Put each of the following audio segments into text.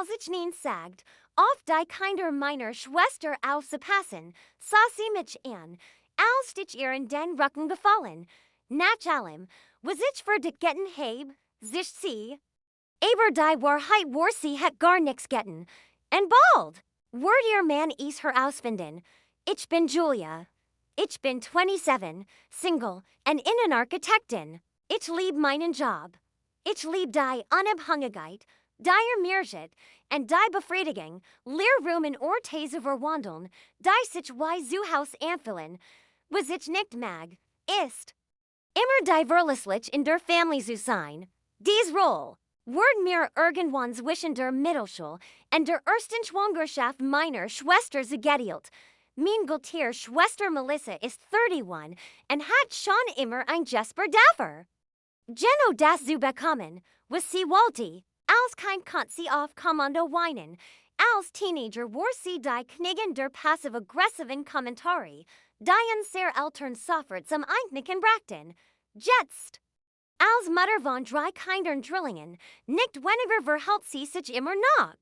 als ich ihn sagt, auf die Kinder meiner Schwester aufzupassen, sah sie mich an, als ich ihren den Rücken gefallen. Nach allem, was ich für dich getten heb, sich sie. Aber die Wahrheit war sie hat gar nix getten. En bald, wird ihr Mann is her ausfinden. Ich bin Julia. Ich bin 27, single, en Innenarchitektin. Ich lieb meinen Job. Ich lieb die Unabhängigkeit, die Mehrheit, en die Befriedigung, Leerroom in Ortese verwandeln, die sich wie Zuhaus anfüllen, was ich nicht mag, ist. Immer die Verlässlich in der Family zu sein. Dies Roll. Word mir irgendwann zwischen der Mittelschule und der ersten Schwangerschaft meiner Schwester gedealt. Mein Gultier Schwester Melissa ist 31 und hat schon immer ein Jesper dafür. Geno das zu bekommen, was sie wollte, als kein Kant sie auf Kommando weinen, als Teenager war sie die Knigen der passiv-aggressiven Kommentare, die sehr Eltern sofort zum Einknicken brachten. Jetzt! Als Mutter von drei Kindern Drillingen, nicht weniger verhält sie sich immer noch.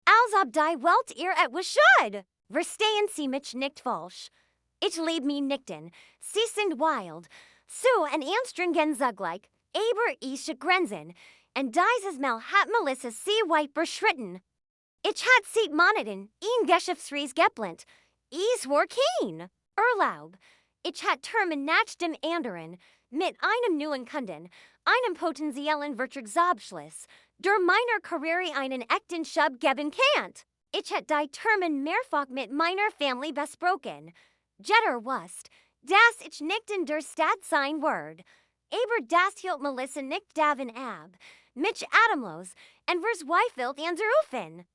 Als ob die Welt ihr etwas schuld. Verstehen Sie mich nicht falsch. Ich lieb mich nichten. Sie sind wild. So en anstrengen zugleich, aber ich Grenzen. Und dieses Mal hat Melissa sie weit beschritten. Ich hat sie moneten, ein Geschäftsreis geplant. Ich war keen. Urlaub. Ich hat Termin nach dem anderen. Mit einem neuen Kunden, einem potenziellen Vertragsabschluss, der meiner Karriere einen echten Schub geben kann. Ich hat die Termin mehrfach mit meiner Family besprochen. Jetter wusst, dass ich nicht in der Stadt sein werde. Aber das hielt Melissa nicht davon ab. Mich atemlos und verzweifelt anzurufen.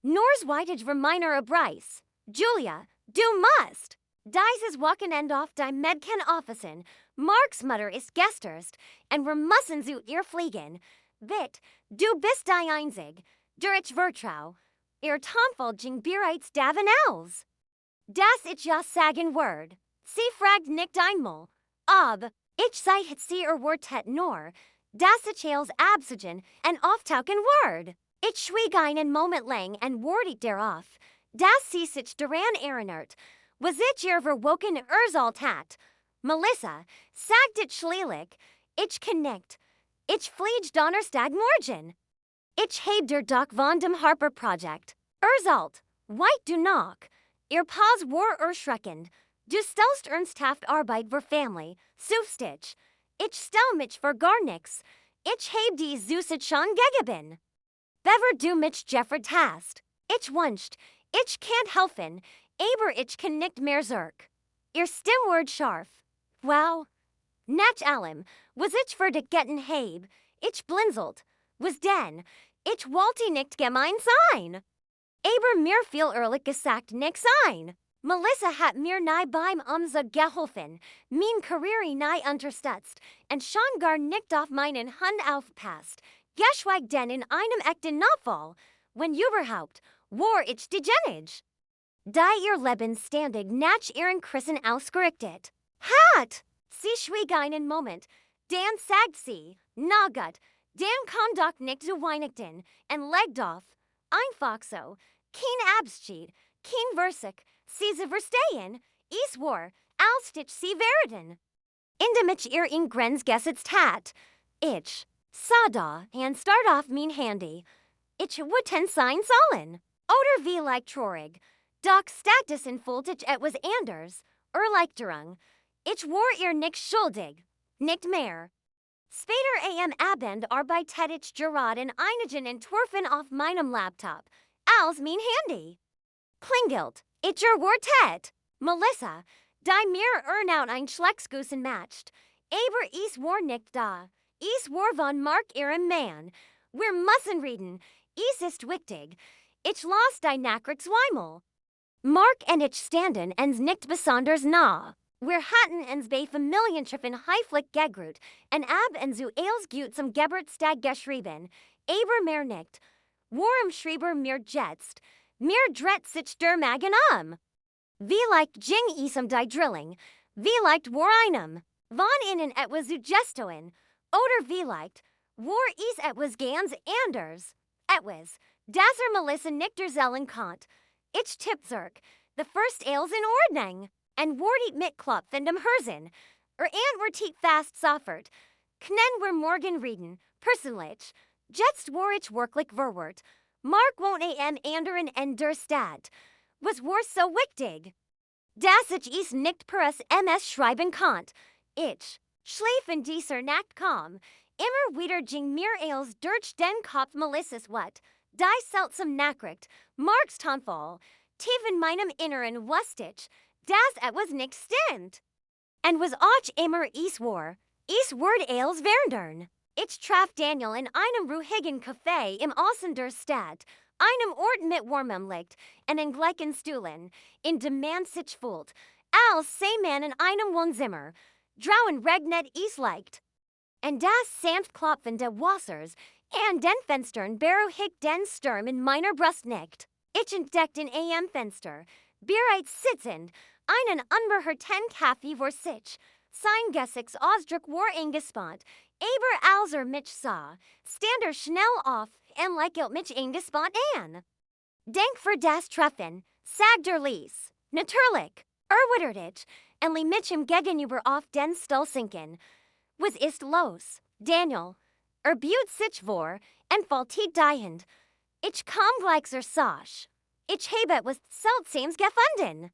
Nors weitet für meiner Abreis. Julia, du musst. Dieses Wochenende auf die Medken Officen. Marks Mutter ist gesterst, und wir müssen zu ihr fliegen. Bitte, du bist die Einzig, der ich vertrau. Ihr Tomfolging bereits davon aus. Das ich ja sagen werde. Sie fragt nicht einmal, ob ich sei sie erwartet nur, dass ich als absigen und auftauchen werde. Ich schwieg einen Moment lang und wartet darauf, dass sie sich daran erinnert, was ich ihr verwogen erzählt hat. Melissa, sagt ich schließlich, ich kann nicht. Ich fliege Donnerstagmorgen. Ich heb der Doc von dem Harper Project. Erzählt, weit du noch. Ihr Paus war erschreckend. Du stellst ernsthaft Arbeit für Family, Sufstich. Ich stell mich für gar nix. Ich heb die Zusat schon gegeben. Bever du mich Jeffred hast. Ich wünscht, ich can't helfen, aber ich kann nicht mehr zurück. Ihr Stimmwort scharf. Wow. Nach allem, was ich für dich getten heb, ich blinzelt, was denn, ich wollte nicht gemein sein. Aber mir viel ehrlich gesagt nix ein. Melissa hat mir nahe beim geholfen, mein Karriere nahe unterstützt, und schon gar nicht auf meinen Hund aufpasst, geschweige denn in einem echten Notfall, wenn überhaupt, war ich die Genage. Da ihr Leben ständig nach ihren Christen ausgerichtet hat. Sie schwieg einen Moment, dann sagt sie, na gut, dann kann doch nicht zu Weihnachten, und legt auf. Einfach so, kein Abschied, kein Versich, sie zu verstehen, ich war, als ich sie werden. Indem ich ihr in Grenz gesetzt hat, ich sah da und start auf mein Handy. Ich wütten sein sollen. Oder wie like traurig. Doch stattdessen fühlt ich etwas anders, Erleichterung. Ich war ihr nicht schuldig, nicht mehr. Später am Abend arbeitet ich gerade in einigen Entwürfen auf meinem Laptop, als mein Handy klingelt. Ich erwartet Melissa, die mir Earnout ein Schlecksgussen matcht. Aber ich war nicht da. Ich war von Mark ihrem Mann. Wir müssen reden. Es ist wichtig. Ich las die Nachricht zweimal. Mark und ich standen uns nicht besonders nah. Wir hatten uns bei Familientreffen heiflich gegrüht und ab und zu als gut zum Geburtstag geschrieben. Aber mehr nicht. Warum schreiber mir jetzt? Mir dreht sich der Magen um. Wie leicht ging es die Drilling? Wie leicht war einem? Von ihnen etwas suggestoen? Oder wie leicht war es etwas ganz anders? Etwas, Dasser Melissa Nichter Zellen Kant. Ich Tipzerk. The first ales in Ordnung. And Wartiet mit Klop Findem Herzen. Antwertiet fast Soffert. Knen wer Morgen Reden. Personlich. Jetst Warich Worklich Verwort. Mark won't am anderen en der Stadt. Was war so wichtig. Das ich is nicht per ms schreiben Kant. Ich. Schlafen dieser Nacht kam. Immer wieder ging mir als durch den Kopf Melisses what. Die seltsam Nachricht. Marks Tonfall. Tief in meinem Inneren wusste ich. Das etwas nicht stimmt. And was auch immer is war. Is word als Verndern. Ich traf Daniel in einem ruhigen Café im Osten der Stadt. Einem Ort mit warmem Licht, en in gleichen Stühlen, in dem man sich fühlt, als sei man in einem Wohnzimmer, draußen regnet es leicht. En das sanft Klopfen des Wassers, an den Fenstern beruhigt den Sturm in meiner Brust nicht. Ich entdeckt in am Fenster, bereits sitzend, einen unbeherrten Kaffee vor sich, sein Gesichts Ausdruck war eingespannt, aber als mich sah, stand schnell auf, en lächelt mich eingespannt an. Denk für das Treffen, sagt Lies, natürlich, erwidert ich, en li mich im Gegenüber auf den Stuhl sinken. Was ist los, Daniel? Beut sich vor, en faltiet diehend. Ich kam gleich zur Sache. Ich habe was Seltsames gefunden.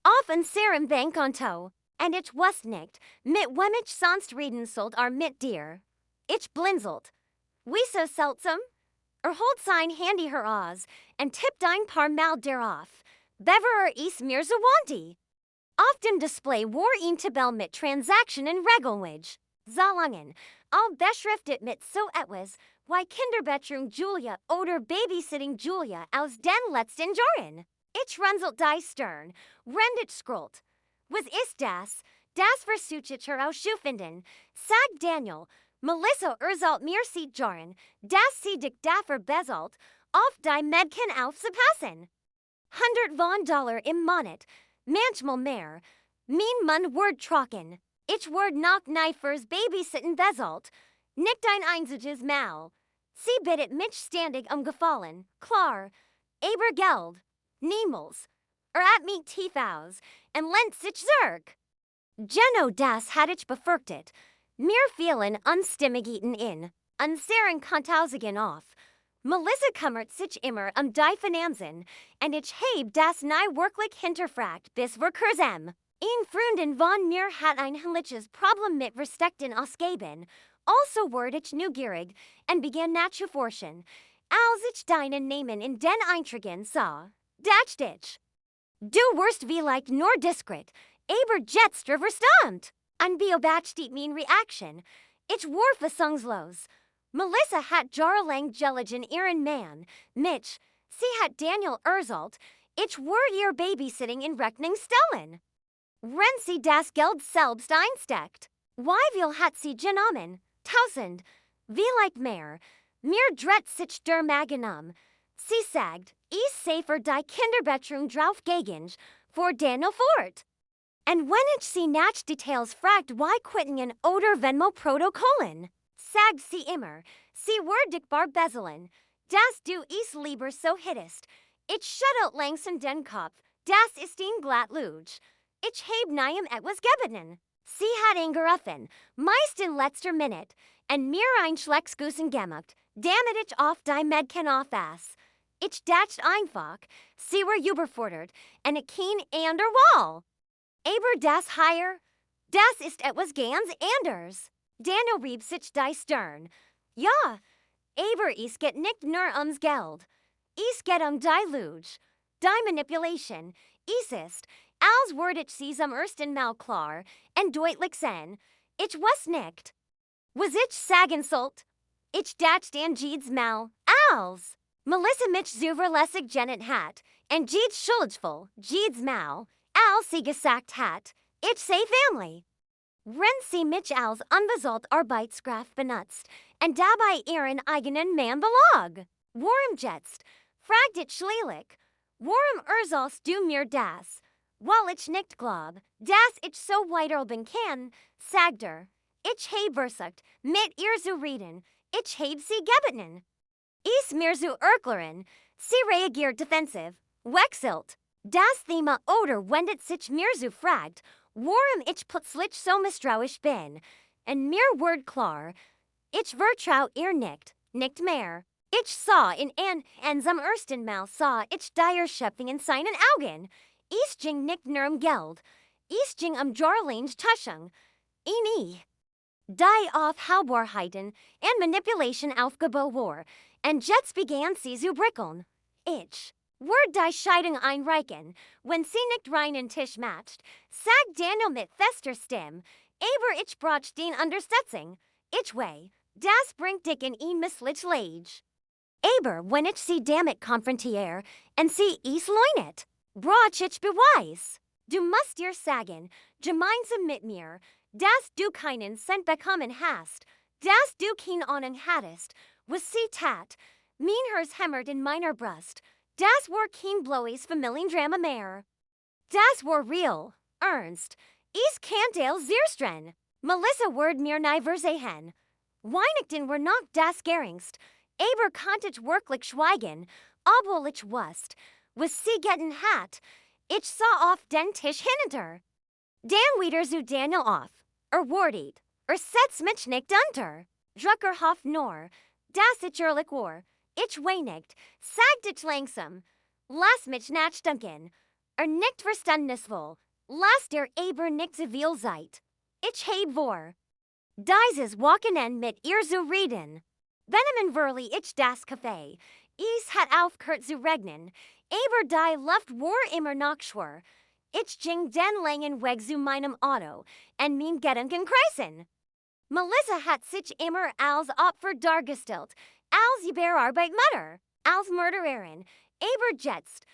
Auf unserem Bankkonto, en ich wusste nicht, mit wem ich sonst reden sollt mit dir. Ich blinzelt. Wie so seltsam? Holt sein Handy heraus, en tippt ein paar Mal darauf. Bever is mir so wanty. Auf dem Display war ein Tabell mit Transaktionen regelweg. Zahlungen, all beschriftet mit so etwas, wie Kinderbettrung Julia oder Babysitting Julia aus den letzten Jahren. Ich runzelt die Stirn, rendet scrollt. Was ist das? Das versuche ich herauszufinden, sagt Daniel. Melissa mir sieht Jahren, dass sie dich dafür bezahlt, auf die Medken aufzupassen. 100 von Dollar im Monat, manchmal mehr. Mein Mann word trocken. Ich word noch nie fürs Babysitten bezahlt. Nicht ein einziges Mal. Sie bittet mich ständig Gefallen, klar. Aber Geld. Niemals. At mich tief aus, en lent sich zurück. Geno das hat ich befürchtet. Mir fielen unstimmigiten in, unseren Kontausigen auf. Melissa kümmert sich immer die Finanzen, en ich heb das nie wirklich hinterfragt bis wir kurzem. Ein Freundin von mir hat ein herrliches Problem mit Respekten ausgeben. Also ward ich neugierig, en begann nachzuforschen. Als ich deinen Namen in den Einträgen sah, dacht ich. Du wirst vielleicht nur diskret, aber jetzt verstammt. An beobachtete mein Reaction. Ich war fassungslos. Melissa hat jahrelang geligen ihren Mann, mich. Sie hat Daniel erzählt. Ich war ihr Babysitting in Rechnung stellen. Wenn sie das Geld selbst einsteckt. Wie viel hat sie genommen? 1000. Vielleicht mehr. Mir dreht sich der Magen. Sie sagt, ich sei für die Kinderbettrung draufgegend, für Daniel fort. And when ich sie nach Details fragt, wie Quittingen oder Venmo-Protokollen, sagt sie immer, sie word dich barbezelen, dass du is lieber so hittest. Ich schüttelt langsam den Kopf, das ist ein glatt Luge. Ich heb niem etwas gebeten. Sie hat angerufen, meist in letzter Minute, en mir ein Schlecksgussen gemacht, damit ich auf die Medken aufpass. Ich dacht einfach, sie war überfordert, en ich kein ander Wall. Aber das hier, das ist etwas ganz anders. Daniel rieb sich die Stirn. Ja, aber es geht nicht nur ums Geld. Es geht die Luge, die Manipulation. Es ist, als word ich sie zum ersten Mal klar, en deutlich sehen. Ich wusste nicht. Was ich sagen sollt? Ich dacht an Jedes Mal, als Melissa mich zuverlässig genet hat, en Jedes schuldvoll, Jedes Mal, als sie gesagt hat, ich sei Family. Wenn sie mich als unbezahlt Arbeitskraft benutzt, en dabei ihren eigenen Mann belag. Warum jetzt? Fragt ich schließlich. Warum erzählst du mir das? Weil ich nicht glaub, dass ich so weiterleben kann, sagt Ich heb versucht, mit ihr zu reden. Ich heb sie gebeten. Ich mir zu erklären, sie reagiert defensiv, wechselt. Das Thema oder wendet sich mir zu fragt, warum ich plötzlich so misstrauisch bin. En mir word klar, ich vertrau ihr nicht mehr. Ich sah in an zum ersten Mal sah ich dire Schöpfung in seinen Augen. Ich ging nicht nur Geld, ich ging Jorlings Tuschung. Nie. Die auf Halbwahrheiten and Manipulation aufgeboren, and jetzt begann sie zu brickeln. Ich word die Scheidung einreichen, wenn sie nicht reinen Tisch matcht, sagt Daniel mit fester Stimme, aber ich brauch den Untersetzung. Ich way, das bringt dich in ein misslich Lage. Aber wenn ich sie damit konfrontiere, und sie is leunet, brauch ich Beweis. Du musst dir sagen, gemeinsam mit mir, dass du keinen Cent bekommen hast, dass du keine Ahnung hattest, was sie tat, mein Herz hämmert in meiner Brust, das war kein bloßes Familiendrama mehr. Das war real, ernst, ich kannte sehr streng. Melissa word mir nie versehen. Weihnachten war noch das geringst, aber konnte ich wirklich schweigen, obwohl ich wusste, was sie getan hat. Ich sah auf den Tisch hinter. Dan wieder zu Daniel auf, wordet, setz mich nicht unter. Drucker hoff nur, dass ich ehrlich war, ich weinigt, sagt ich langsam, lass mich nicht stunken, nicht verständnisvoll, lass der aber nicht zu viel seid. Ich heb vor. Dieses Wochenend mit ihr zu reden. Benemen verli ich das Café. Es hat aufgehört zu regnen, aber die Luft war immer noch schwer. Ich ging den langen Weg zu meinem Auto, und mein Gedanken kreisen. Melissa hat sich immer als Opfer dargestellt, als Überarbeitmutter, als Mörderin, aber jetzt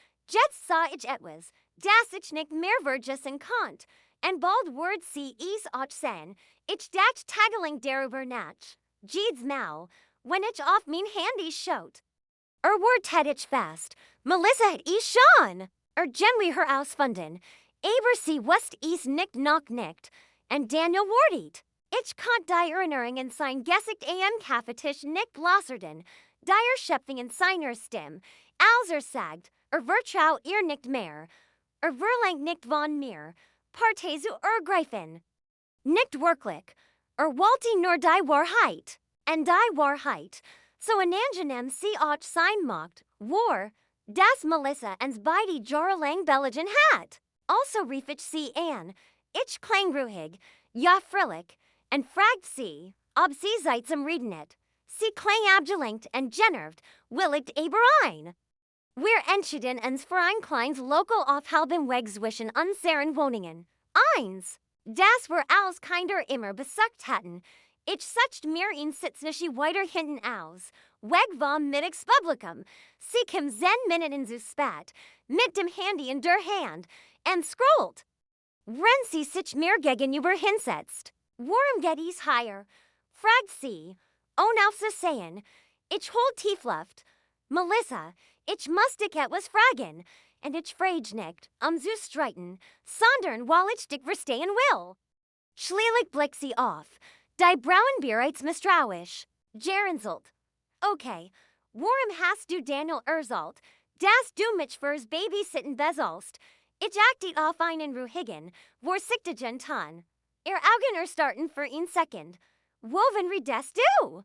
sah ich etwas, das ich nicht mehr vergessen konnte, und bald word sie es auch sehen, ich dachte tagelang darüber nach, jedes Mal, wenn ich auf mein Handy schaut. Word hätt ich fast, Melissa hat es schon, gently her ausfunden, aber sie wusste es nicht, und Daniel wordet. Ich konnte die Erinnerung in sein Gesicht am Kaffeetisch nicht loswerden, die Schöpfung in seiner Stimme, als sagt, vertrau ihr nicht mehr, verlangt nicht von mir, Partei zu ergreifen. Nicht wirklich, wollte nur die Wahrheit, und die Wahrheit, so unangenehm sie auch sein mocht, war, dass Melissa uns beide jahrelang belegen hat. Also rief ich sie an, ich klang ruhig, ja fröhlich, und fragt sie, ob sie seit zum Reden hat. Sie klang abgelenkt und genervt, willigt aber ein. Wir entschieden uns für ein kleines Lokal auf halbem Weg zwischen unseren Wohnungen. Eins, das wir als Kinder immer besucht hatten. Ich suchte mir ein Sitznischen weiter hinten aus. Weg vom Mittagspublikum. Sie kam 10 Minuten zu spät, mit dem Handy in der Hand, und scrollt. Wenn sie sich mir gegenüber hinsetzt, warum geht es higher? Fragt sie, ohne aufzusehen. Ich hol Tiefluft. Melissa, ich muss dich etwas fragen, und ich frage nicht, zu streiten, sondern weil ich dich verstehen will. Schließlich blickt sie auf. Die Brauen bereits misstrauisch. Gerenzelt. Okay, warum hast du Daniel erzählt, dass du mich fürs Babysitten bezahlst? Ich achte auf einen ruhigen, vorsichtigen Ton. Augen erstarrten für ein Second. Woven redest du?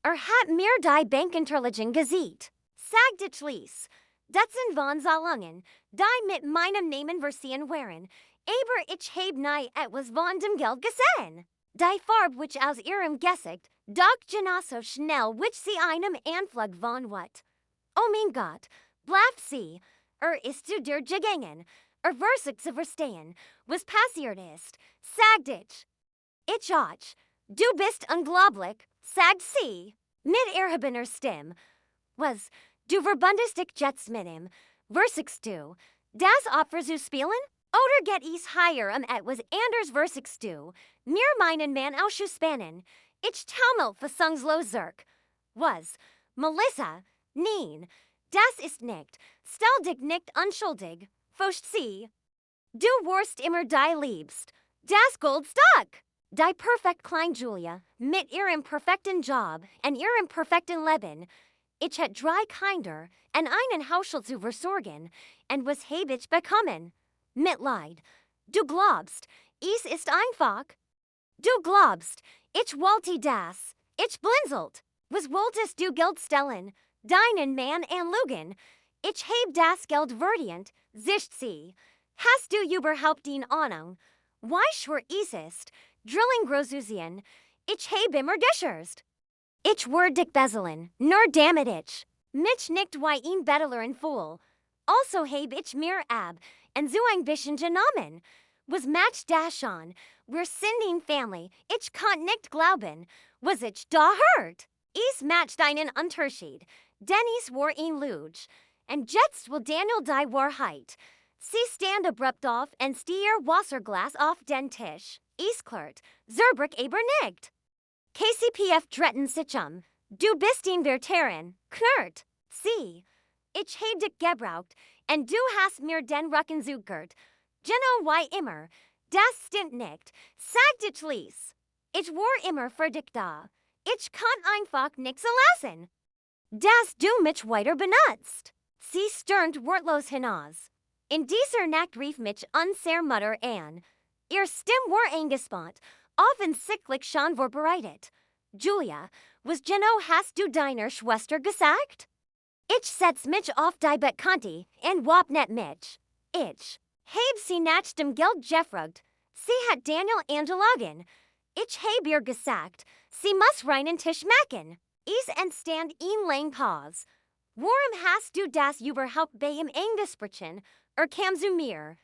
Hat mir die Bankintelligen gesieht. Sagt ich lies. Dutzend von Zahlungen, die mit meinem Namen versehen waren, aber ich heb nie etwas von dem Geld gesehen. Die Farbe which aus ihrem Gesicht, doch genauso schnell which sie einem Anflug von wat. Oh mein Gott, blafft sie, ist du dir gegangen, versig zu verstehen, was passiert ist, sagt ich. Ich auch, du bist unglaublich, sagt sie, mit erhabener Stimme. Was, du verbundest dich jetzt mit ihm, versigst du, das Opfer zu spielen? Oder geht es higher etwas anders versigst du, mir meinen Mann auszuspannen? Ich taumel fassungslos zurück. Was, Melissa, nein, das ist nicht, stell dich nicht unschuldig, foscht sie. Du warst immer die Liebst, das Goldstock. Die perfekt klein Julia, mit ihrem perfekten Job und ihrem perfekten Leben. Ich het drei Kinder, en einen Haushalt zu versorgen, en was heb ich bekommen? Mitleid. Du glaubst, es ist einfach. Du glaubst, ich wollte das, ich blinzelt. Was wolltest du Geld stellen, deinen Mann anlügen? Ich heb das Geld verdient, sich sie. Hast du überhaupt eine Ahnung? Why schwer es ist, drilling Großusien, ich heb immer gescherzt. Ich word dich bezelen, nur damit ich. Mich nicht wie ein Bettler en Fool. Also heb ich mir ab, en so ein bisschen genommen. Was match das schon, wir sind eine Family, ich kann nicht glauben, was ich da hört. Es matcht einen Unterschied, denn es war ein Lüge. Und jetzt will Daniel die Wahrheit. Sie stand abrupt auf en stier Wasserglas auf den Tisch. Es klart, Zerbrück aber nicht. KCPF dretten sich Du bist ein Verräter, knurrt. Sie. Ich heb dich gebraucht, en du hast mir den Rücken zugehört. Genau wie immer. Das stimmt nicht. Sag dich lies. Ich war immer für dich da. Ich kann einfach nichts lassen. Dass du mich weiter benutzt. Sie stirnt wortlos hinaus. In dieser Nacht rief mich unsere Mutter an. Ihr Stimm war eingespannt, offensichtlich schon vorbereitet. Julia, was genau hast du deiner Schwester gesagt? Ich setz mich auf die Bettkante en wap net mich. Ich heb sie nach dem Geld gefragt. Sie hat Daniel angelogen. Ich heb ihr gesagt, sie muss reinen Tisch machen. Es entstand ein lang Pause. Warum hast du das überhaupt bei ihm angesprochen? Kam zu mir.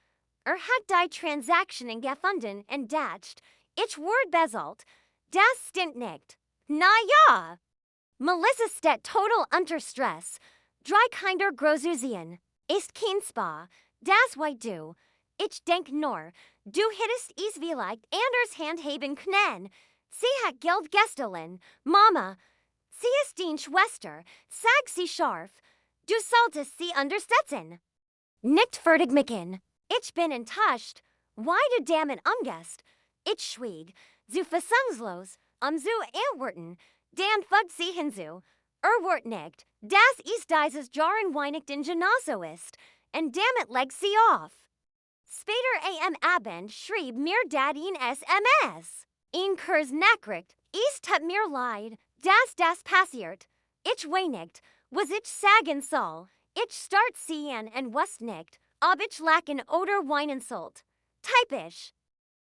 Hat die Transaktionen gefunden en datcht. Ich ward bezahlt. Das stimmt nicht. Na ja. Melissa steht total unter Stress. Drei Kinder Großusien. Ist kein Spa. Das wie du. Ich denk nur, du hättest es vielleicht anders handhaben können. Sie hat Geld gestohlen. Mama. Sie ist deine Schwester. Sag sie scharf. Du solltest sie unterstützen. Nicht fertig machen. Ich bin enttäuscht. Why du damit umgehst? Ich schwieg. So fassungslos. So antworten. Dan fugt sie hinzu. Wort nicht. Das ist dieses Jahren weinig den Genosso ist. Und damit legt sie auf. Später am Abend schrieb mir Dad ein SMS. Ein Kurs Nachricht. Es tut mir leid, dass das passiert. Ich weinigt, was ich sagen soll. Ich start sehen und wusste nicht, ob ich lachen oder weinen sollt. Typisch.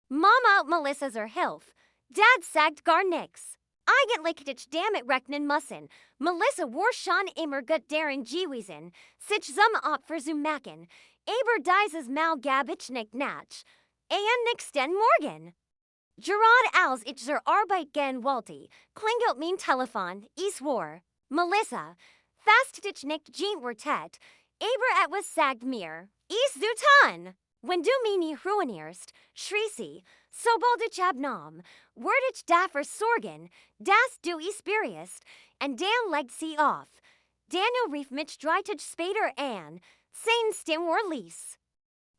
Mama Melissa zur Hilfe. Dad sagt gar nix. Eigentlich hätte ich damit rechnen müssen. Melissa war schon immer gut darin gewesen, sich zum Opfer zu machen. Aber dieses Mal gab ich nicht nach. Nix den Morgen. Gerade als ich zur Arbeit gehen wollte, klingelt mein Telefon. Es war Melissa. Fast dich nicht geantwortet. Aber etwas sagt mir, es zu tun. Wenn du mich ruinierst, schrie sie, sobald ich abnahm, werd ich dafür sorgen, dass du es berührst, und dann legt sie auf. Daniel rief mich 3 Tage später an, sein Stimm war leis.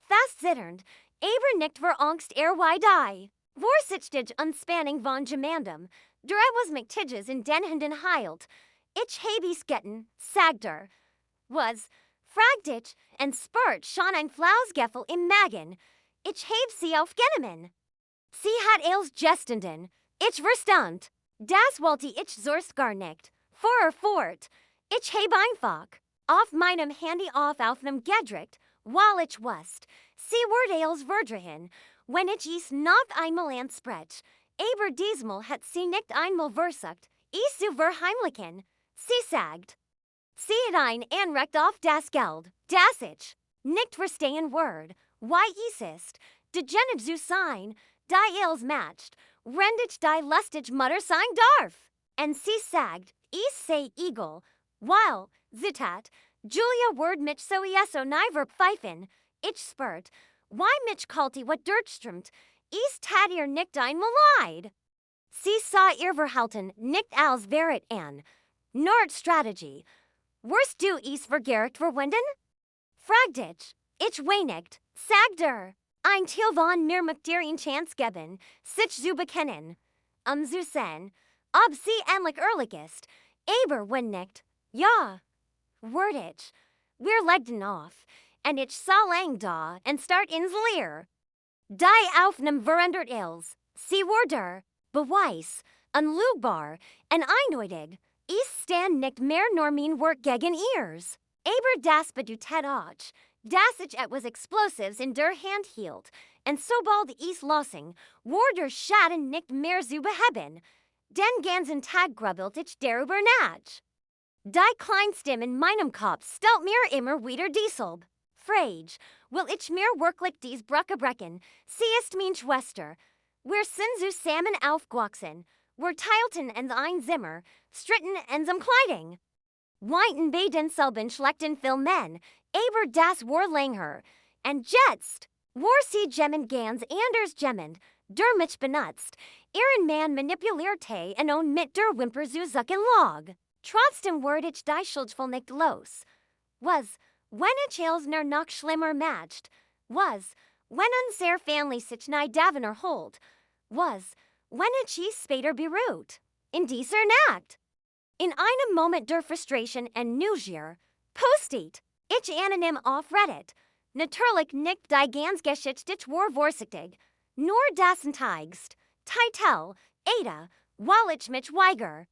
Fast zitternd, aber nicht vor Angst wie die. Vorsichtig unspanning von gemandem, der etwas mich tiges in den Händen heilt. Ich heb es getten, sagt was, fragt ich, und spürt schon ein Flausgeffel im Magen. Ich heb sie aufgenommen. Sie hat els gestanden. Ich verstand. Das wollte ich sonst gar nicht. Fort. Ich heb einfach auf meinem Handy auf dem gedrückt, weil ich wusste, sie wird els verdrehen, wenn ich es noch einmal ansprech. Aber diesmal hat sie nicht einmal versucht, es zu verheimlichen. Sie sagt, sie hat ein Anrecht auf das Geld, das ich nicht verstehen word. Why es ist, de Geneb zu sein, die els matcht, rend ich die lustig Mutter sein darf. Und sie sagt, es sei egal, weil, Zitat, Julia word mich so niver pfeifen, ich spürt, why mich kalte wat durchströmt, es tat ihr nicht einmal leid. Sie sah ihr Verhalten nicht als Verrat an, nur Strategie. Wirst du es vergehrt verwenden? Fragt ich weinigt, sagt ein Teil von mir mit dir in Chance geben, sich zu bekennen. Zu sein, ob sie endlich ehrlich ist, aber wenn nicht, Ja, word ich. Wir legten auf, en ich sah lang da, en start ins Leer. Die auf nem verandert ils, sie wurde, beweis, unlugbar, en eindeutig, ich stand nicht mehr nor mein Work gegen ears. Aber das bedeutet auch, dass ich etwas Explosives in der Hand hielt, en sobald ich losing, wurde Schaden nicht mehr zu beheben. Den ganzen Tag grubbelt ich darüber nach. Die Kleinstimme in meinem Kopf stellt mir immer wieder dieselbe Frage, will ich mir wirklich dies Brücke brechen? Sie ist meine Schwester. Wir sind zusammen aufgewachsen. Wir teilten in ein Zimmer, stritten in zum Kleidung. Weinten bei denselben schlechten Filmen, aber das war länger. Und jetzt, war sie gemmen ganz anders gemmend, der mich benutzt, ihren Mann manipulierte und mit der Wimper zu suchen lag. Trotzdem ward ich die Schuldvoll nicht los. Was, wenn ich als noch schlimmer matcht, was, wenn unser Family sich nicht davener hold, was, wenn ich später beruht, in dieser Nacht. In einem Moment der Frustration und Neugier, postet ich anonym auf Reddit. Natürlich nicht die ganz Geschichte war vorsichtig, nur das Teigst, Titel, Ada, weil ich mich weiger.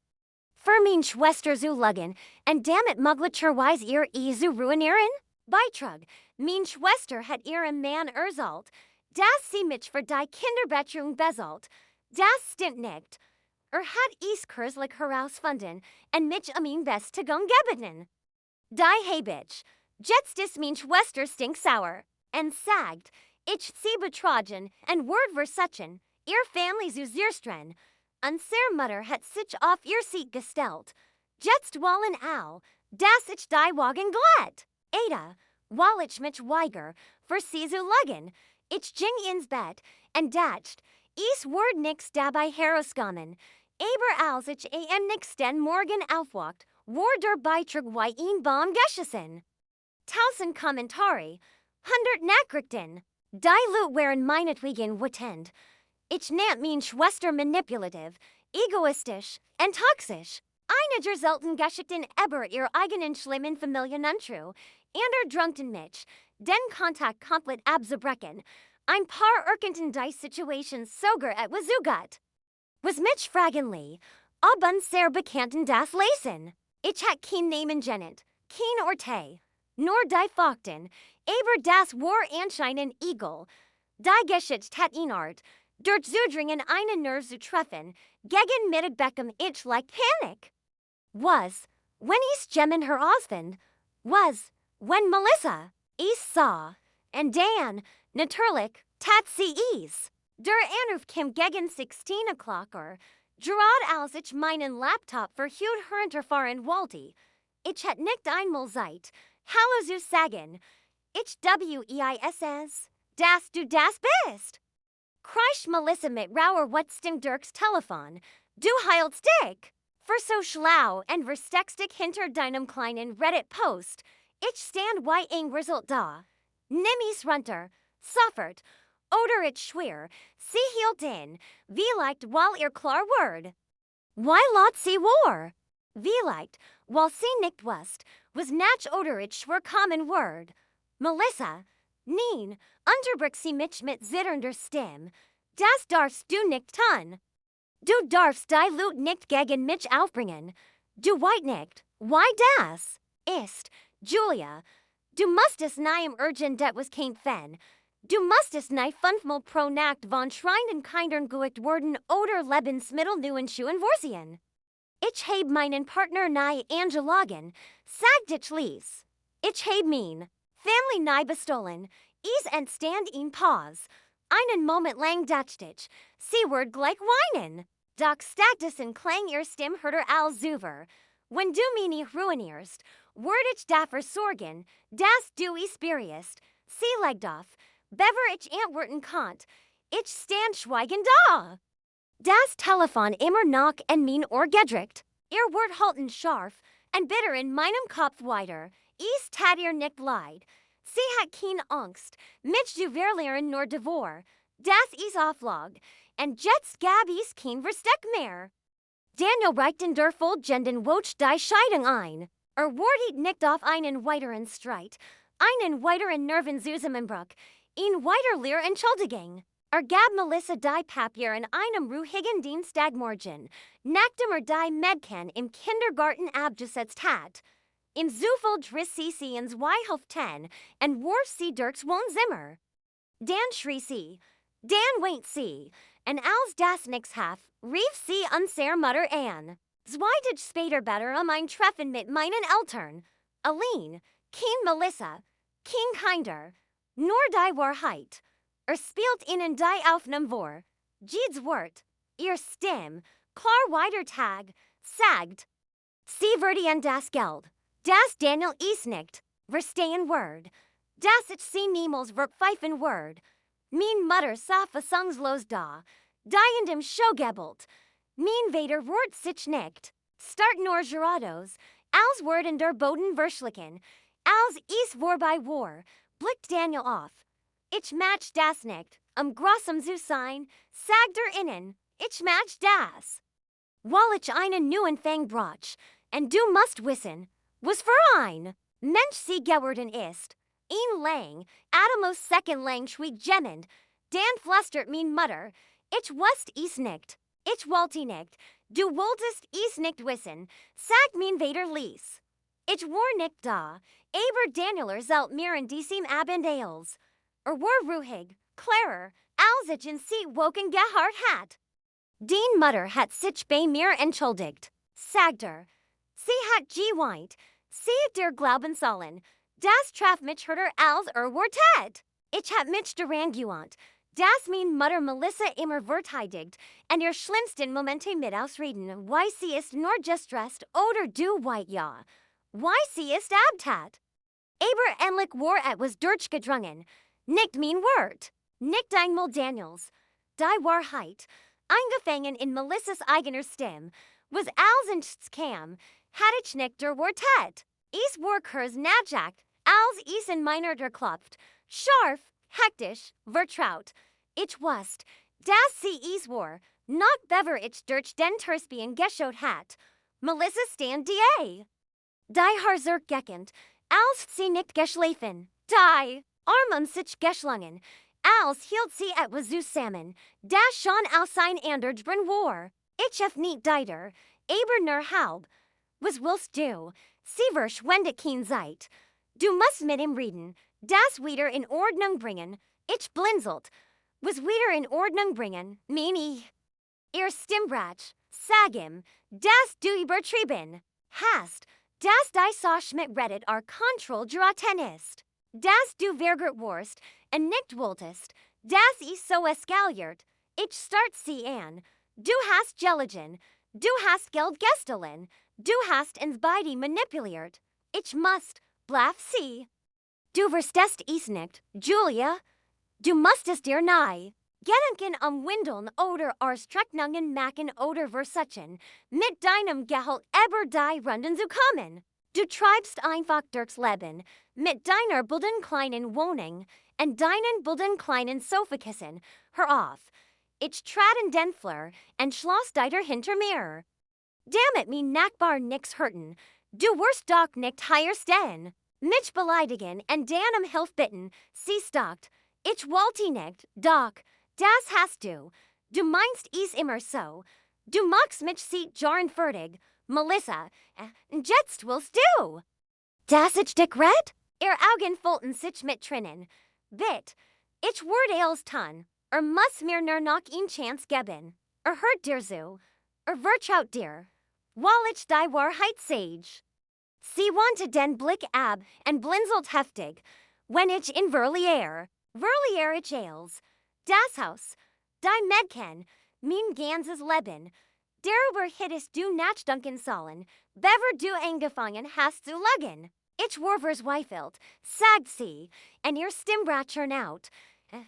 Für meine Schwester zu lügen, und damit möglicherweise ihr zu ruinieren? Beitrag, meine Schwester hat ihrem Mann erzählt, dass sie mich für die Kinderbetreuung bezahlt. Das stimmt nicht. Hat ich kürzlich herausgefunden und mich mein Bestes gebeten. Die habe ich. Jetzt ist meine Schwester stinksauer und sagt, ich sie betrogen und word versuchen, ihr Family zu zerstreuen. Unsere Mutter hat sich auf ihr Seat gestellt. Jetzt wollen all, dass ich die Wagen glätt. Ada, weil ich mich weiger, für sie zu lügen. Ich ging ins Bett und dacht, ich word nix dabei herauskommen. Aber als ich am nächsten Morgen aufwacht, war der Beitrag wie ein Baum geschossen. 1000 Kommentare, 100 Nachrichten. Die Leute waren meinetwegen wütend. Ich nannt meine Schwester manipulativ, egoistisch und toxisch. Einige selten Geschichten über ihr eigenen schlimmen Familienuntrue, und drungten mich, den Kontakt komplett abzubrechen. Ein paar erkannten die Situation sogar etwas zu gut. Was mich fragenly, ob unsere Bekannten das lesen. Ich hat kein Namen genannt, kein Orte, nur die Fakten, aber das war anscheinend egal. Die Geschichte hat ihn Art, dort zu dringen einen Nerv zu treffen, gegen Mittag bekam ich like Panik. Was, wenn ich gemmen her ausfand, was, wenn Melissa, ich sah, und dann, natürlich, tat sie es. Der Anruf kam gegen 16 o'clock gerade als ich meinen Laptop verhut herunterfahren wollte. Ich hat nicht einmal Zeit, Hallo zu sagen. Ich weiss, dass du das bist. Kreisch Melissa mit rauer Wutsten Dirks Telefon. Du heilst dich. Für so schlau und versteckst dich hinter deinem kleinen Reddit-Post. Ich stand wie ein Result da. Nimm es runter. Sofort. Oder ich schwör, sie hielt in. Vielleicht, weil ihr klar word. Why lot sie war? Vielleicht, weil sie nicht wusst, was nach oder ich schwör common word. Melissa, nein, unterbrich sie mich mit zitternder Stimme. Das darfst du nicht tun. Du darfst die Lut nicht gegen mich aufbringen. Du weißt nicht, why das ist, Julia. Du musstest nie urgent etwas kämpfen. Du musstest nie 5-mal pro Nacht von schreienden Kindern geübt worden oder Lebensmittel neuen Schuhen vorsehen. Ich heb meinen Partner nie angelagen, sagt ich lies. Ich heb mein Family nie bestohlen, is entstand in Pause. Einen Moment lang dacht ich, sie word gleich weinen. Doch stattdessen klang ihr Stimme hörter als Zuver. Wenn du mich ruinierst, word ich dafür sorgen, dass du es spürst. Sie legt auf, bever ich antworten konnt. Ich stand schweigend da. Das Telefon immer noch in mein Ohr gedrückt. Ihr word halten scharf und bitter in meinem Kopf weiter. Es tat ihr nicht leid. Sie hat keine Angst, mich zu verlieren nur devor. Das is Auflog. Und jetzt gab es kein Versteck mehr. Daniel reicht in der Folgenden Woche die Scheidung ein. Wordt nicht auf einen weiteren Streit, einen weiteren Nerven Zusammenbruch, een weiter Leer Entschuldigung. Gab Melissa die Papier in einem ruhigen Dienstagmorgen, nachdem die Mädchen im Kindergarten abgesetzt hat. Im Zufall driss sie ins Weihhoften und warf sie durchs Wohnzimmer. Dan schrie sie, Dan weint sie, und als das nix half, rief sie unsere Mutter an. Zwei Tage später better ein Treffen mit meinen Eltern. Allein, kein Melissa, kein Kinder, nur die Wahrheit. Spielt ihnen die Aufnahme vor. Jedes Wort, ihr Stimme, klar weiter Tag, sagt, sie verdienen das Geld. Das Daniel is nicht, verstehen Word. Das ich sie niemals verpfeifen Word. Mein Mutter sah fassungslos da, die in dem Showgebelt. Mein Vater Wort sich nicht. Start nur gerados, als Word in der Boden verschlicken, als is vorbei war, blickt Daniel auf. Ich match das nicht, grossem zu sein, sagt innen, ich match das. Weil ich einen neuen Fang brach, und du musst wissen, was für ein Mensch sie geworden ist. Ein lang, Adamos second lang schwieg gemmend, Dan flüstert mein Mutter, ich wusst is nicht, ich wollte nicht, du wolltest is nicht wissen, sagt mein Vater lies. Ich war nicht da, aber Danieler zelt mir in diesem Abend als. War ruhig, klarer, als ich in sie woken gehört hat. Die Mutter hat sich bei mir entschuldigt, sagt sie hat geweint, sie der glauben sollen, das traf mich härter als Wortet. Ich hab mich daran gewandt, dass mein Mutter Melissa immer verteidigt, und ihr schlimmsten Momente mit ausreden, why sie ist nur gestresst oder du white ja, why sie ist abtat. Aber endlich war etwas durchgedrungen, nicht mein Wort, nicht einmal Daniels. Die Wahrheit, eingefangen in Melissas eigener Stimme, was als nichts kam, hatte ich nicht der Wortet. Is war kurz nachjagt, als is in meiner der klopft, scharf, hektisch, vertraut. Ich wusst, dass sie is war, noch bever ich durch den Terspien geschaut hat. Melissa stand die Haar zurückgeckend, als sie nicht geschlafen, die Arm sich geschlungen, als hielt sie etwas zusammen, das schon aus ein anderer drin war. Ich hab nicht deiter, aber nur halb. Was willst du? Sie verschwendet kein Zeit. Du musst mit ihm reden, das wieder in Ordnung bringen. Ich blinzelt. Was wieder in Ordnung bringen, meine ihr Stimmbrach, sag ihm, dass du übertrieben hast, dass die Sache mit Reddit Kontroll geraten ist, dass du verärgert warst und nicht wolltest, dass ich so eskaliert. Ich start sie an. Du hast gelogen, du hast Geld gestohlen, du hast uns beide manipuliert. Ich musst, blaff sie. Du verstehst es nicht, Julia. Du musstest dir nahe. Gedanken Windeln oder Streckungen machen oder versuchen, mit deinem Gehalt über die Runden zu kommen. Du treibst einfach durchs Leben, mit deiner bulden kleinen Wohnung und deinen bulden kleinen Sofakissen. Hör auf. Ich trat in den Flur und schloss deiter hinter mir. Damn it, mein Nachbar nix hurten. Du wirst doch nicht hier stehen. Mich beleidigen und dann Hilfe bitten, sie stockt. Ich wollte nicht, doch, das hast du. Du meinst es immer so. Du magst mich sieht jarn fertig, Melissa, jetzt willst du. Das ich dich red? Ihr Augen füllten sich mit Tränen. Bitt, ich wurde als ton, muss mir nur noch ein Chance geben. Hört dir so, vertraut dir, weil ich die Wahrheit sage. Sie wandte den Blick ab und blinzelt heftig, wenn ich in Verlier ich als. Das Haus, die Mädchen, mein ganzes Leben. Darüber hättest du nachdenken sollen, bever du angefangen hast zu lügen. Ich war verzweifelt, sagt sie, und ihr Stimmbrach out.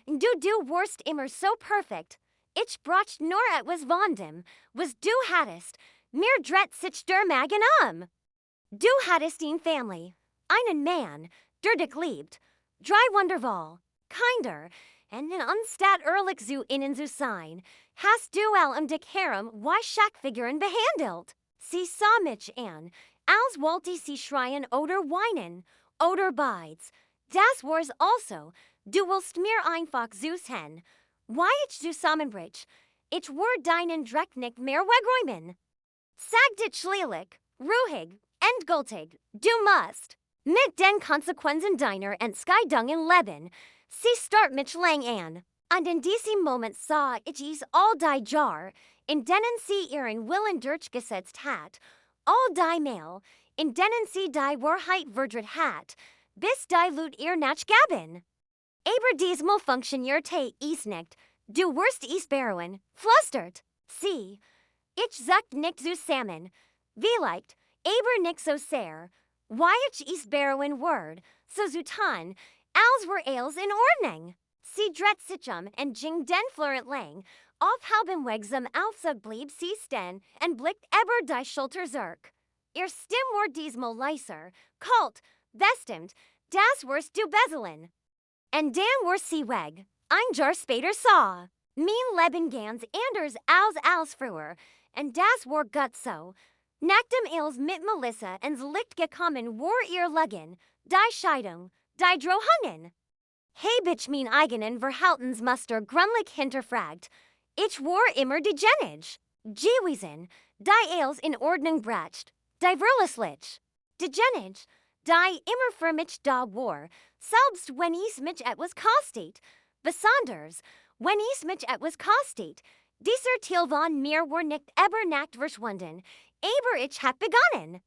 Du warst immer so perfekt. Ich braucht nur etwas von dem, was du hattest. Mir dreht sich der Magen. Du hattest eine Family, einen Mann, der dich liebt. Drei wundervoll, kinder, und anstatt ehrlich zu ihnen zu sein, hast du dich herum wie Schackfiguren behandelt. Sie sah mich an, Als wollte sie schreien oder weinen, oder beides. Das war's also, du willst mir einfach süß hen. Why ich zusammenbrich, ich word deinen Dreck nicht mehr wegräumen. Sag dich lieblich, ruhig, endgültig, du musst. Mit den Konsequenzen deiner Entscheidungen leben. Sie start mich lang an. Und in diesem Moment sah ich es all die Jar, in denen sie ihren Willen durchgesetzt hat, all die Mail, in denen sie die Wahrheit verdreht hat, bis die Lut ihr nachgaben. Aber diesmal funktionierte es nicht, du wirst es bereuen, flüstert sie. Ich sagt nicht zusammen, vielleicht, aber nicht so sehr. Why ich es bereuen word, so zutan, als were alles in Ordnung. Sie dreht sich en ging den Florent lang, auf halbem Weg zum Aufzug blieb sie stehen en blickt über die Schulter zurück. Ihr Stimm war diesmal leiser, kalt, bestimmt, das wirst du beseln. En dann war sie weg, ein Jahr später sah. Mein Leben ganz anders als früher, en das war gut so. Nachdem els mit Melissa ins Licht gekommen war ihr Legen, die Scheidung, die Drohungen. Heb ich mein eigenen Verhaltensmuster gründlich hinterfragt. Ich war immer degenig. Gewesen, die els in Ordnung bracht, die verlässlich. Degenig, die immer für mich da war, selbst wenn es mich etwas kostet. Besonders, wenn es mich etwas kostet. Dieser Teil von mir war nicht über Nacht verschwunden, aber ich hab begonnen.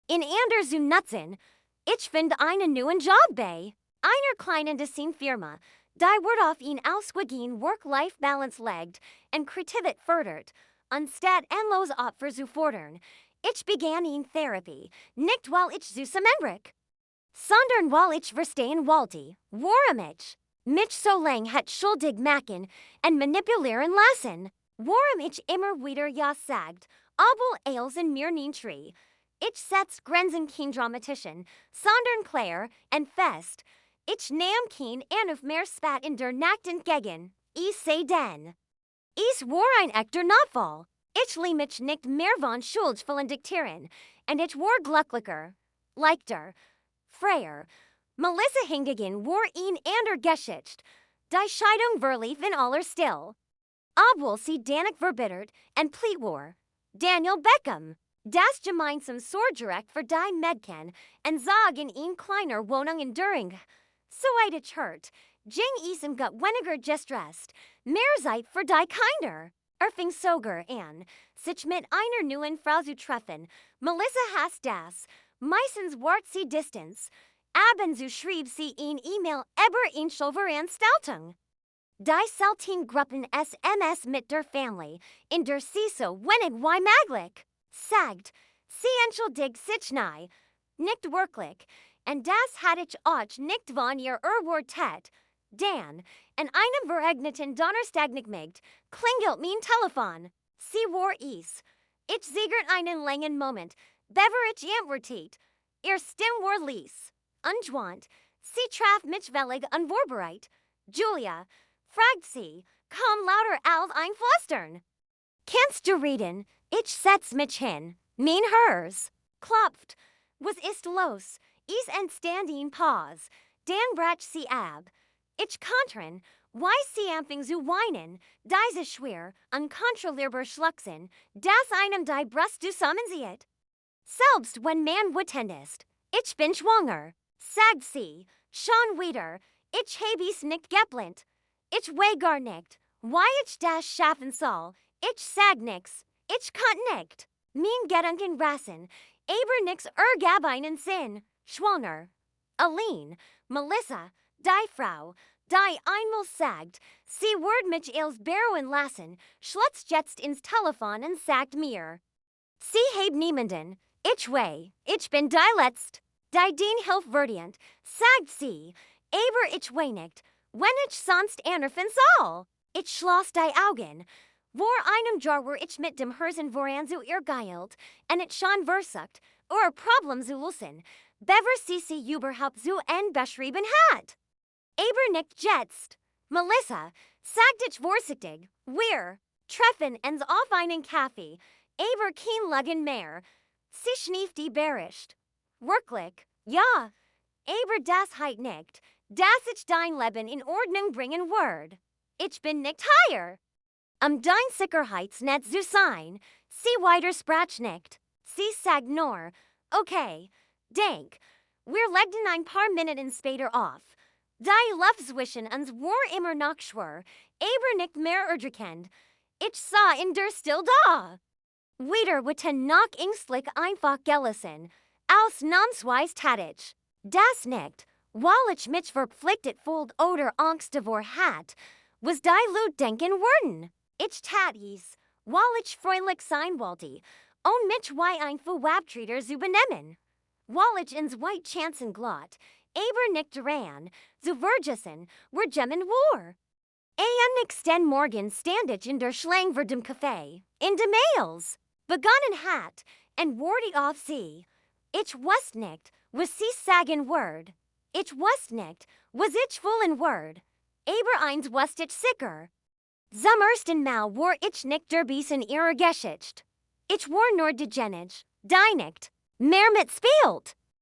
In anders zu nutzen, ich finde einen neuen Job bei einer kleinen Design-Firma, die wird auf ihn ausgewiesen Work-Life-Balance legt und Kreativität fördert, anstatt endlos Opfer zu fordern. Ich begann in Therapie, nicht weil ich zusammenbrach, sondern weil ich verstehen wollte, warum ich mich so lang hat schuldig machen und manipulieren lassen. Warum ich immer wieder ja sagt, obwohl els in mir nicht tree. Ich setz Grenzen kein dramatischen, sondern klar und fest. Ich nahm kein an auf mehr spat in der Nacht entgegen. Ich seh denn. Es war ein echter Notfall. Ich lieh mich nicht mehr von Schuldvollen diktieren, und ich war glücklicher, leichter, freier. Melissa hingegen war ein ander Geschichte. Die Scheidung verlief in aller Still. Obwohl sie danig verbittert und pleat war. Daniel Beckham. Das gemeinsam sorgdirekt für die Mädchen und zog in ein kleiner Wohnung in Düring. Soweit ich hört, ging es im Gut weniger gestresst, mehr Zeit für die Kinder. Fing sogar an, sich mit einer neuen Frau zu treffen. Melissa hasst das. Meistens wart sie Distanz. Abends so schrieb sie ein E-Mail über ein Veranstaltung. Die selten Gruppen SMS mit der Family, in der sie so wenig wie möglich sagt, sie entschuldigt sich nicht wirklich, und das hat ich auch nicht von ihr erwartet. Dann, an einem verregneten Donnerstagnachmittag, klingelt mein Telefon. Sie war es. Ich siegert einen langen Moment, bevor ich antwortet. Ihr Stimm war leis. Ungewohnt. Sie traf mich völlig unvorbereitet. Julia, fragt sie, komm lauter als ein Flüstern. Kannst du reden? Ich setz mich hin. Mein Hers. Klopft. Was ist los? Es entstanden Pause. Dann brach sie ab. Ich kontern. Why sie anfing zu weinen. Diese schwer, unkontrollierbar Schluchzen, das einem die Brust zusammenzieht. Selbst wenn man wütend ist. Ich bin schwanger. Sagt sie. Schon wieder. Ich hab es nicht geplant. Ich weh gar nicht. Why ich das schaffen soll. Ich sag nix. Ich kann nicht. Mein Gedanken rasen. Aber nix ergab einen Sinn. Schwanger. Aline. Melissa. Die Frau. Die einmal sagt, sie wird mich als beruhen lassen, schlutzt jetzt ins Telefon und sagt mir. Sie heb niemanden. Ich weh. Ich bin die Letzt. Die den Hilf verdient, sagt sie. Aber ich weh nicht. Wenn ich sonst anerfinden soll. Ich schloss die Augen. Vor einem Jahr war ich mit dem Herzen voran zu ihr geilt, und ich schon versucht, ihr Problem zu lösen, bevor sie überhaupt so beschrieben hat. Aber nicht jetzt. Melissa, sagt ich vorsichtig, wir treffen uns auf einen Kaffee, aber kein Legen mehr. sich nicht die berischt. Wirklich, ja. Aber das heit nicht, dass ich dein Leben in Ordnung bringen word. Ich bin nicht hier. Dein Sicherheitsnetz zu sein, sie widersprach nicht. Sie sagt nur, okay, denk, wir legten ein paar Minuten später auf. Die Luft zwischen uns war immer noch schwer, aber nicht mehr urgent. Ich sah in der still da. Wieder witten noch ängstlich einfach gelassen, ausnahmsweise tätig. Das nicht, weil ich mich verpflichtet fühlt oder Angst davor hat, was die Leute denken würden. Ich tat es, weil ich freundlich sein wollte, und mich wie ein Verwabtreter zu benehmen. Weil ich ins White Chancen glott, aber nicht daran, zu vergessen, wer gemmen war. Nicht den Morgen stand ich in der Schlange vor dem Café, in de Mails, begonnen hat, und wurde auf sie. Ich wusste nicht, was sie sagen word. Ich wusste nicht, was ich fühlen word. Aber eins wusste ich sicher. Zum ersten Mal war ich nicht derbies in ihrer Geschichte. Ich war nur degenig, die nicht mehr mitspielt.